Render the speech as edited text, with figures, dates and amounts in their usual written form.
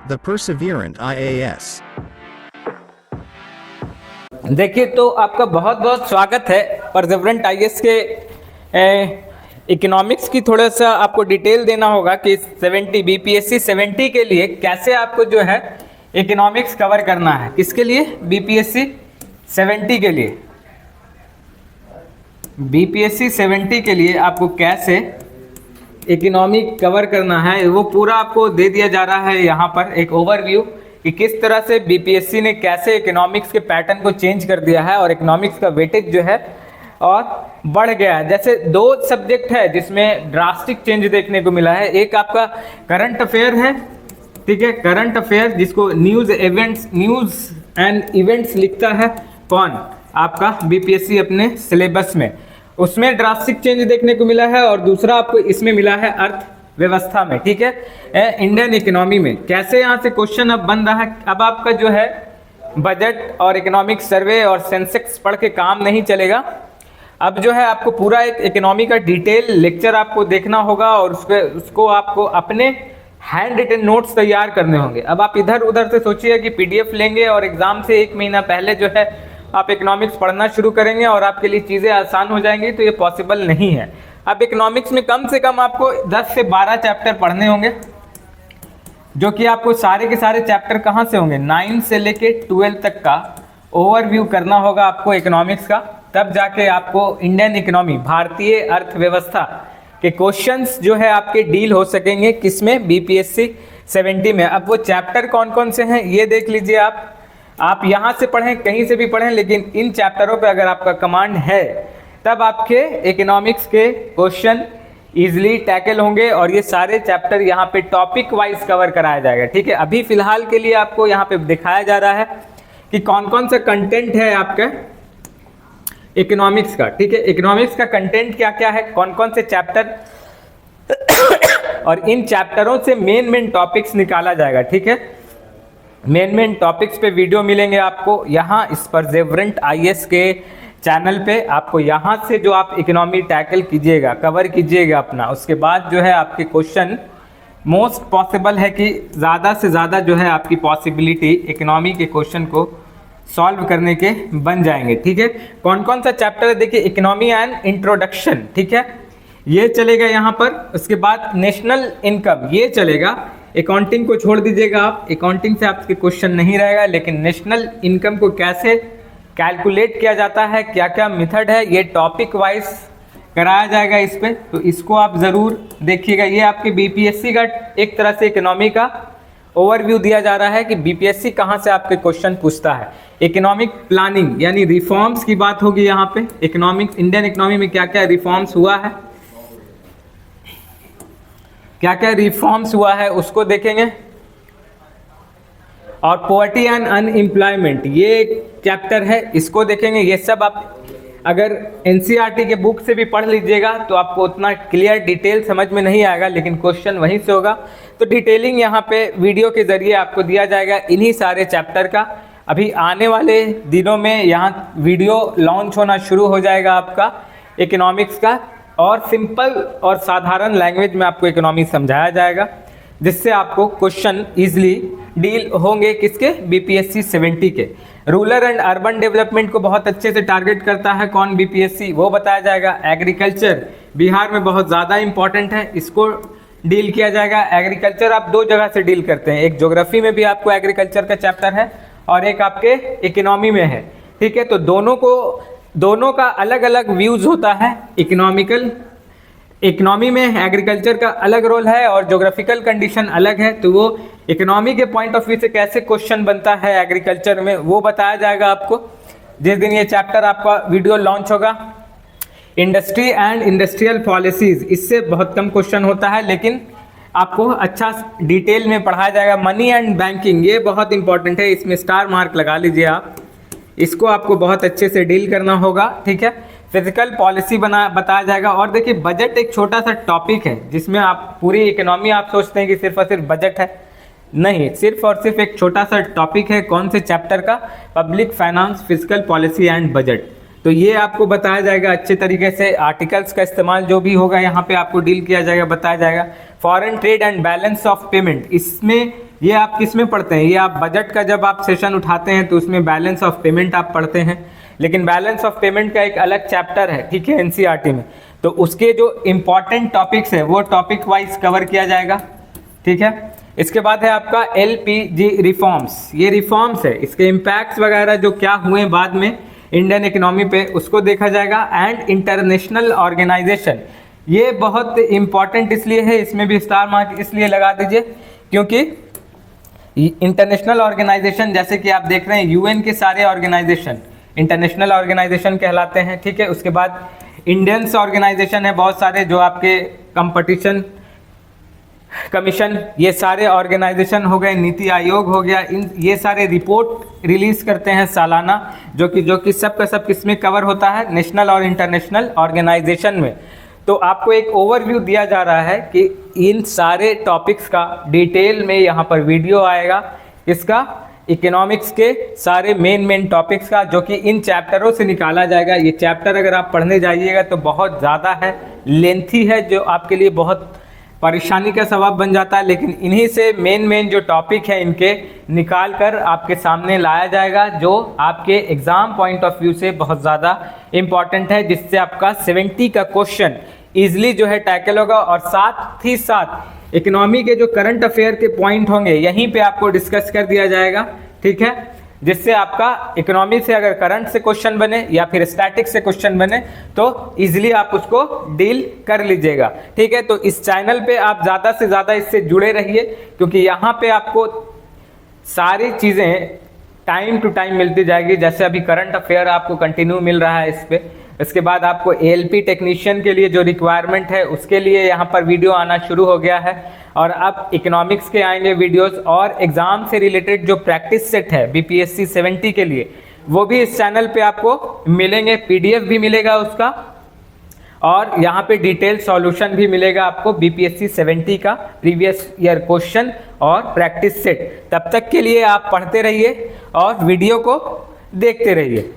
The Perseverant IAS. देखिए, तो आपका बहुत बहुत स्वागत है परसेवरेंट आईएएस के इकोनॉमिक्स की। थोड़ा सा आपको डिटेल देना होगा कि 70 बीपीएससी 70 के लिए कैसे आपको जो है इकोनॉमिक्स कवर करना है। किसके लिए? बीपीएससी 70 के लिए। बीपीएससी 70 के लिए आपको कैसे इकोनॉमिक कवर करना है वो पूरा आपको दे दिया जा रहा है यहाँ पर एक ओवरव्यू कि किस तरह से बीपीएससी ने कैसे इकोनॉमिक्स के पैटर्न को चेंज कर दिया है और इकोनॉमिक्स का वेटेज जो है और बढ़ गया है। जैसे दो सब्जेक्ट है जिसमें ड्रास्टिक चेंज देखने को मिला है। एक आपका करंट अफेयर है, ठीक है, करंट अफेयर जिसको न्यूज एंड इवेंट्स लिखता है कौन? आपका बीपीएससी अपने सिलेबस में, उसमें ड्रास्टिक चेंज देखने को मिला है। और दूसरा आपको इसमें मिला है अर्थव्यवस्था में, ठीक है, इंडियन इकोनॉमी में। कैसे यहाँ से क्वेश्चन अब बन रहा है। अब आपका जो है बजट और इकोनॉमिक सर्वे और सेंसेक्स पढ़ के काम नहीं चलेगा। अब जो है आपको पूरा एक इकोनॉमी का डिटेल लेक्चर आपको देखना होगा और उसको आपको अपने हैंड रिटन नोट्स तैयार करने होंगे। अब आप इधर उधर से सोचिए कि पीडीएफ लेंगे और एग्जाम से एक महीना पहले जो है आप इकोनॉमिक्स पढ़ना शुरू करेंगे और आपके लिए चीज़ें आसान हो जाएंगी, तो ये पॉसिबल नहीं है। अब इकोनॉमिक्स में कम से कम आपको 10 से 12 चैप्टर पढ़ने होंगे, जो कि आपको सारे के सारे चैप्टर कहाँ से होंगे? 9 से लेके 12 तक का ओवरव्यू करना होगा आपको इकोनॉमिक्स का। तब जाके आपको इंडियन इकोनॉमी, भारतीय अर्थव्यवस्था के क्वेश्चंस जो है आपके डील हो सकेंगे। किसमें? बीपीएससी 70 में। अब वो चैप्टर कौन कौन से हैं ये देख लीजिए। आप यहाँ से पढ़ें, कहीं से भी पढ़ें, लेकिन इन चैप्टरों पे अगर आपका कमांड है तब आपके इकोनॉमिक्स के क्वेश्चन इजीली टैकल होंगे और ये सारे चैप्टर यहाँ पे टॉपिक वाइज कवर कराया जाएगा, ठीक है। अभी फिलहाल के लिए आपको यहाँ पे दिखाया जा रहा है कि कौन कौन सा कंटेंट है आपका इकोनॉमिक्स का, ठीक है। इकोनॉमिक्स का कंटेंट क्या क्या है, कौन कौन से चैप्टर और इन चैप्टरों से मेन टॉपिक्स निकाला जाएगा, ठीक है। मेन टॉपिक्स पे वीडियो मिलेंगे आपको यहाँ इस परसेवरेंट आईएएस के चैनल पे। आपको यहाँ से जो आप इकोनॉमी टैकल कीजिएगा, कवर कीजिएगा अपना, उसके बाद जो है आपके क्वेश्चन मोस्ट पॉसिबल है कि ज़्यादा से ज़्यादा जो है आपकी पॉसिबिलिटी इकोनॉमी के क्वेश्चन को सॉल्व करने के बन जाएंगे, ठीक है। कौन कौन सा चैप्टर है देखिए, इकोनॉमी एंड इंट्रोडक्शन, ठीक है, ये चलेगा यहाँ पर। उसके बाद नेशनल इनकम ये चलेगा। अकाउंटिंग को छोड़ दीजिएगा आप, अकाउंटिंग से आपके क्वेश्चन नहीं रहेगा, लेकिन नेशनल इनकम को कैसे कैलकुलेट किया जाता है, क्या क्या मेथड है, ये टॉपिक वाइज कराया जाएगा इस पे, तो इसको आप ज़रूर देखिएगा। ये आपके बीपीएससी का एक तरह से इकोनॉमी का ओवरव्यू दिया जा रहा है कि बीपीएससी कहाँ से आपके क्वेश्चन पूछता है। इकोनॉमिक प्लानिंग यानी रिफॉर्म्स की बात होगी यहाँ पे। इकोनॉमिक्स, इंडियन इकोनॉमी में क्या क्या रिफॉर्म्स हुआ है, क्या क्या रिफॉर्म्स हुआ है उसको देखेंगे। और पॉवर्टी एंड अनएम्प्लॉयमेंट ये एक चैप्टर है, इसको देखेंगे। ये सब आप अगर एनसीईआरटी के बुक से भी पढ़ लीजिएगा तो आपको उतना क्लियर डिटेल समझ में नहीं आएगा, लेकिन क्वेश्चन वहीं से होगा। तो डिटेलिंग यहाँ पे वीडियो के जरिए आपको दिया जाएगा इन्हीं सारे चैप्टर का। अभी आने वाले दिनों में यहाँ वीडियो लॉन्च होना शुरू हो जाएगा आपका इकोनॉमिक्स का, और सिंपल और साधारण लैंग्वेज में आपको इकोनॉमी समझाया जाएगा, जिससे आपको क्वेश्चन इजीली डील होंगे। किसके? बीपीएससी 70 के। रूरल एंड अर्बन डेवलपमेंट को बहुत अच्छे से टारगेट करता है कौन? बीपीएससी, वो बताया जाएगा। एग्रीकल्चर बिहार में बहुत ज़्यादा इंपॉर्टेंट है, इसको डील किया जाएगा। एग्रीकल्चर आप दो जगह से डील करते हैं, एक ज्योग्राफी में भी आपको एग्रीकल्चर का चैप्टर है और एक आपके इकोनॉमी में है, ठीक है। तो दोनों का अलग अलग व्यूज होता है। इकोनॉमी में एग्रीकल्चर का अलग रोल है और ज्योग्राफिकल कंडीशन अलग है, तो वो इकोनॉमी के पॉइंट ऑफ व्यू से कैसे क्वेश्चन बनता है एग्रीकल्चर में वो बताया जाएगा आपको जिस दिन ये चैप्टर आपका वीडियो लॉन्च होगा। इंडस्ट्री एंड इंडस्ट्रियल पॉलिसीज, इससे बहुत कम क्वेश्चन होता है, लेकिन आपको अच्छा डिटेल में पढ़ाया जाएगा। मनी एंड बैंकिंग ये बहुत इंपॉर्टेंट है, इसमें स्टार मार्क लगा लीजिए आप, इसको आपको बहुत अच्छे से डील करना होगा, ठीक है। फिजिकल पॉलिसी बताया जाएगा। और देखिए, बजट एक छोटा सा टॉपिक है जिसमें आप पूरी इकोनॉमी आप सोचते हैं कि सिर्फ और सिर्फ बजट है, नहीं, सिर्फ और सिर्फ एक छोटा सा टॉपिक है। कौन से चैप्टर का? Public finance, physical policy and budget. तो ये आपको बताया जाएगा अच्छे तरीके से। आर्टिकल्स का इस्तेमाल जो भी होगा यहाँ पे आपको डील किया जाएगा, बताया जाएगा। Foreign trade and balance of payment, इसमें ये आप किस में पढ़ते हैं? ये आप बजट का जब आप सेशन उठाते हैं तो उसमें बैलेंस ऑफ पेमेंट आप पढ़ते हैं, लेकिन बैलेंस ऑफ पेमेंट का एक अलग चैप्टर है, ठीक है, एनसीईआरटी में। तो उसके जो इंपॉर्टेंट टॉपिक्स है वो टॉपिक वाइज कवर किया जाएगा, ठीक है। इसके बाद है आपका एलपीजी रिफॉर्म्स। ये रिफॉर्म्स है, इसके इम्पैक्ट्स वगैरह जो क्या हुए बाद में इंडियन इकोनॉमी पे उसको देखा जाएगा। एंड इंटरनेशनल ऑर्गेनाइजेशन, ये बहुत इंपॉर्टेंट इसलिए है, इसमें भी स्टार मार्क इसलिए लगा दीजिए क्योंकि इंटरनेशनल ऑर्गेनाइजेशन जैसे कि आप देख रहे हैं यूएन के सारे ऑर्गेनाइजेशन इंटरनेशनल ऑर्गेनाइजेशन कहलाते हैं, ठीक है। उसके बाद इंडियंस ऑर्गेनाइजेशन है बहुत सारे, जो आपके कंपटीशन कमीशन, ये सारे ऑर्गेनाइजेशन हो गए, नीति आयोग हो गया, इन ये सारे रिपोर्ट रिलीज करते हैं सालाना, जो कि सब का सब किसमें कवर होता है? नेशनल और इंटरनेशनल ऑर्गेनाइजेशन में। तो आपको एक ओवरव्यू दिया जा रहा है कि इन सारे टॉपिक्स का डिटेल में यहाँ पर वीडियो आएगा, इसका इकोनॉमिक्स के सारे मेन टॉपिक्स का, जो कि इन चैप्टरों से निकाला जाएगा। ये चैप्टर अगर आप पढ़ने जाइएगा तो बहुत ज़्यादा है, लेंथी है, जो आपके लिए बहुत परेशानी का सबब बन जाता है, लेकिन इन्हीं से मेन जो टॉपिक है इनके निकाल कर आपके सामने लाया जाएगा, जो आपके एग्जाम पॉइंट ऑफ व्यू से बहुत ज़्यादा इंपॉर्टेंट है, जिससे आपका 70 का क्वेश्चन इजिली जो है टैकल होगा। और साथ ही साथ इकोनॉमी के जो करंट अफेयर के पॉइंट होंगे यहीं पे आपको डिस्कस कर दिया जाएगा, ठीक है, जिससे आपका इकोनॉमी से अगर करंट से क्वेश्चन बने या फिर स्टैटिक से क्वेश्चन बने तो इजीली आप उसको डील कर लीजिएगा, ठीक है। तो इस चैनल पे आप ज़्यादा से ज़्यादा इससे जुड़े रहिए, क्योंकि यहाँ पे आपको सारी चीज़ें टाइम टू टाइम मिलती जाएगी। जैसे अभी करंट अफेयर आपको कंटिन्यू मिल रहा है इस पे, इसके बाद आपको एएलपी टेक्नीशियन के लिए जो रिक्वायरमेंट है उसके लिए यहाँ पर वीडियो आना शुरू हो गया है, और अब इकोनॉमिक्स के आएंगे वीडियोस, और एग्जाम से रिलेटेड जो प्रैक्टिस सेट है बीपीएससी 70 के लिए वो भी इस चैनल पे आपको मिलेंगे, पीडीएफ भी मिलेगा उसका, और यहाँ पे डिटेल सॉल्यूशन भी मिलेगा आपको बीपीएससी 70 का प्रीवियस ईयर क्वेश्चन और प्रैक्टिस सेट। तब तक के लिए आप पढ़ते रहिए और वीडियो को देखते रहिए।